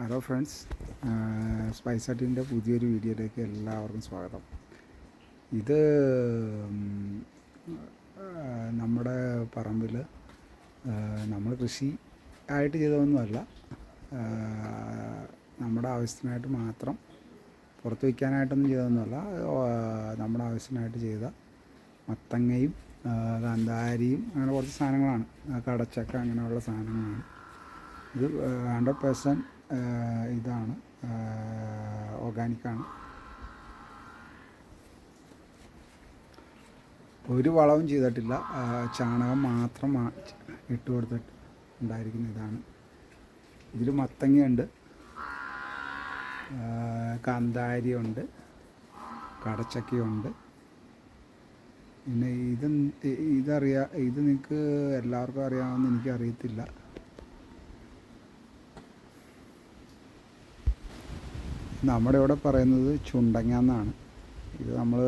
Hello friends, spice ഹട്ടിൻ്റെ പുതിയൊരു വീഡിയോയിലേക്ക് എല്ലാവർക്കും സ്വാഗതം. ഇത് നമ്മുടെ പറമ്പിൽ നമ്മൾ കൃഷി ആയിട്ട് ചെയ്തതൊന്നുമല്ല, നമ്മുടെ ആവശ്യത്തിനായിട്ട് മാത്രം, പുറത്ത് വയ്ക്കാനായിട്ടൊന്നും ചെയ്തതൊന്നുമല്ല. നമ്മുടെ ആവശ്യത്തിനായിട്ട് ചെയ്ത മത്തങ്ങയും കാന്താരിയും അങ്ങനെ കുറച്ച് സാധനങ്ങളാണ്, കടച്ചക്ക അങ്ങനെയുള്ള സാധനങ്ങളാണ്. ഇത് 100% ഇതാണ്, ഓർഗാനിക്കാണ്. ഒരു വളവും ചെയ്തിട്ടില്ല, ചാണകം മാത്രം ഇട്ട് കൊടുത്തിട്ട് ഉണ്ടായിരിക്കുന്ന ഇതാണ്. ഇതിൽ മത്തങ്ങയുണ്ട്, കാന്താരിയുണ്ട്, കടച്ചക്കയുണ്ട്. പിന്നെ ഇത് നിങ്ങൾക്ക് എല്ലാവർക്കും അറിയാമെന്ന് എനിക്കറിയത്തില്ല. നമ്മുടെ ഇവിടെ പറയുന്നത് ചുണ്ടങ്ങ എന്നാണ്. ഇത് നമ്മൾ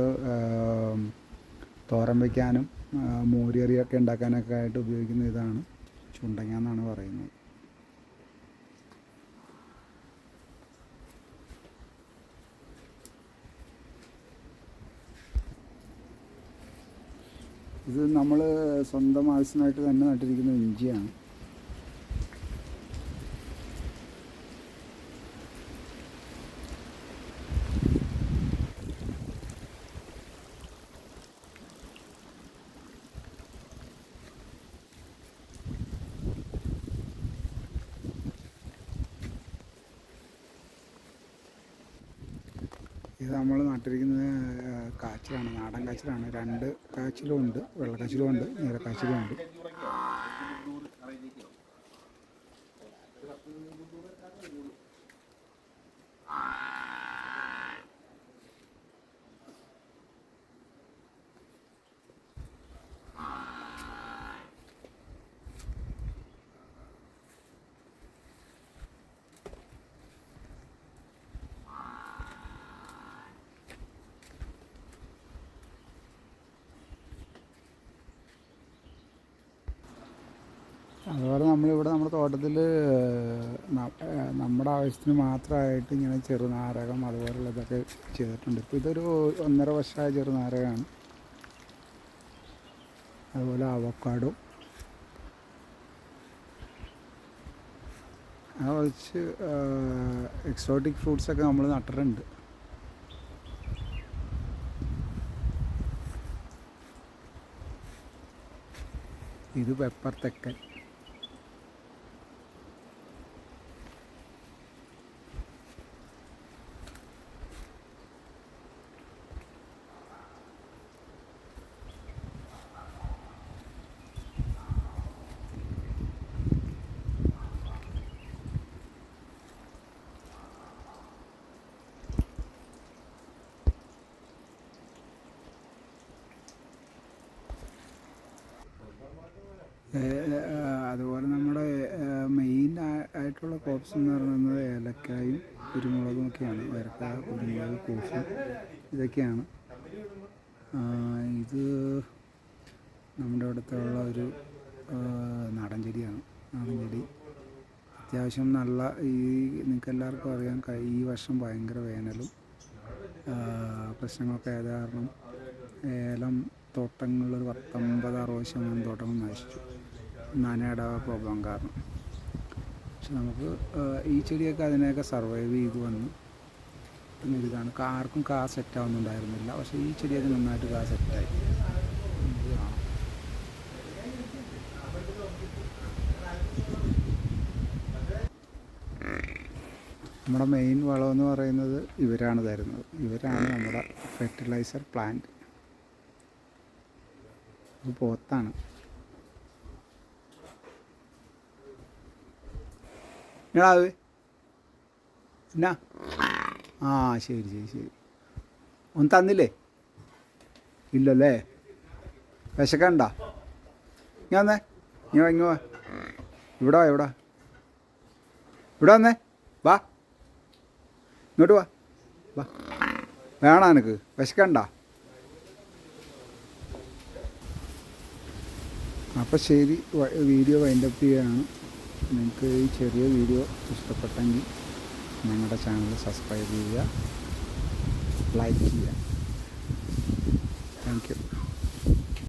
തോരൻ വയ്ക്കാനും മോരുകറിയൊക്കെ ഉണ്ടാക്കാനൊക്കെ ആയിട്ട് ഉപയോഗിക്കുന്ന ഇതാണ്, ചുണ്ടങ്ങ എന്നാണ് പറയുന്നത്. ഇത് നമ്മൾ സ്വന്തം ആവശ്യത്തിനായിട്ട് തന്നെ നട്ടിരിക്കുന്ന ഇഞ്ചിയാണ്. ഇത് നമ്മൾ നട്ടിരിക്കുന്നത് കാച്ചിലാണ്, നാടൻ കാച്ചിലാണ്. 2 കാച്ചിലും ഉണ്ട്, വെള്ളക്കാച്ചിലും ഉണ്ട്, നീലക്കാച്ചിലും ഉണ്ട്. അതുപോലെ നമ്മളിവിടെ നമ്മുടെ തോട്ടത്തിൽ നമ്മുടെ ആവശ്യത്തിന് മാത്രമായിട്ട് ഇങ്ങനെ ചെറുനാരകം അതുപോലുള്ള ഇതൊക്കെ ചെയ്തിട്ടുണ്ട്. ഇപ്പോൾ ഇതൊരു 1.5 വർഷമായ ചെറുനാരകമാണ്. അതുപോലെ അവക്കാഡോ, കുറച്ച് എക്സോട്ടിക് ഫ്രൂട്ട്സൊക്കെ നമ്മൾ നട്ടിട്ടുണ്ട്. ഇത് പെപ്പർ തെക്കൻ. അതുപോലെ നമ്മുടെ മെയിൻ ആയിട്ടുള്ള ക്രോപ്സ് എന്ന് പറയുന്നത് ഏലക്കായും കുരുമുളകും ഒക്കെയാണ്. ഏലക്കായ, കുരുമുളക്, കോഫി ഇതൊക്കെയാണ്. ഇത് നമ്മുടെ ഇവിടുത്തെ ഉള്ള ഒരു നാടൻ ചെടിയാണ്. നാടൻ ചെടി അത്യാവശ്യം നല്ല, നിങ്ങൾക്ക് എല്ലാവർക്കും അറിയാം, ഈ വർഷം ഭയങ്കര വേനലും പ്രശ്നങ്ങളൊക്കെ ആയത് കാരണം ഏലം തോട്ടങ്ങൾ 19-60% തോട്ടങ്ങൾ നശിച്ചു, നനയുടെ പ്രോബ്ലം കാരണം. പക്ഷെ നമുക്ക് ഈ ചെടിയൊക്കെ അതിനെയൊക്കെ സർവൈവ് ചെയ്ത് വന്നു. പിന്നെ ഇതാണ്, ആർക്കും കാ സെറ്റാവുന്നുണ്ടായിരുന്നില്ല, പക്ഷേ ഈ ചെടിയൊക്കെ നന്നായിട്ട് കാ സെറ്റായി. നമ്മുടെ മെയിൻ വളമെന്ന് പറയുന്നത് ഇവരാണ് തരുന്നത്. ഇവരാണ് നമ്മുടെ ഫെർട്ടിലൈസർ പ്ലാന്റ്. ഇത് പോത്താണ്. എന്നാ ശരി. ഒന്നും തന്നില്ലേ? ഇല്ലല്ലേ? വിശക്കണ്ട? ഞാൻ വന്നേ, ഇങ്ങോ ഇവിടെ വന്നേ, വാ ഇങ്ങോട്ട് വാ. വേണോ എനിക്ക്? വിശക്കണ്ട? അപ്പോൾ ശരി, വീഡിയോ വൈൻഡപ്പ് ചെയ്യുകയാണ്. നിങ്ങൾക്ക് ഈ ചെറിയ വീഡിയോ ഇഷ്ടപ്പെട്ടെങ്കിൽ ഞങ്ങളുടെ ചാനൽ സബ്സ്ക്രൈബ് ചെയ്യുക, ലൈക്ക് ചെയ്യുക. Thank you.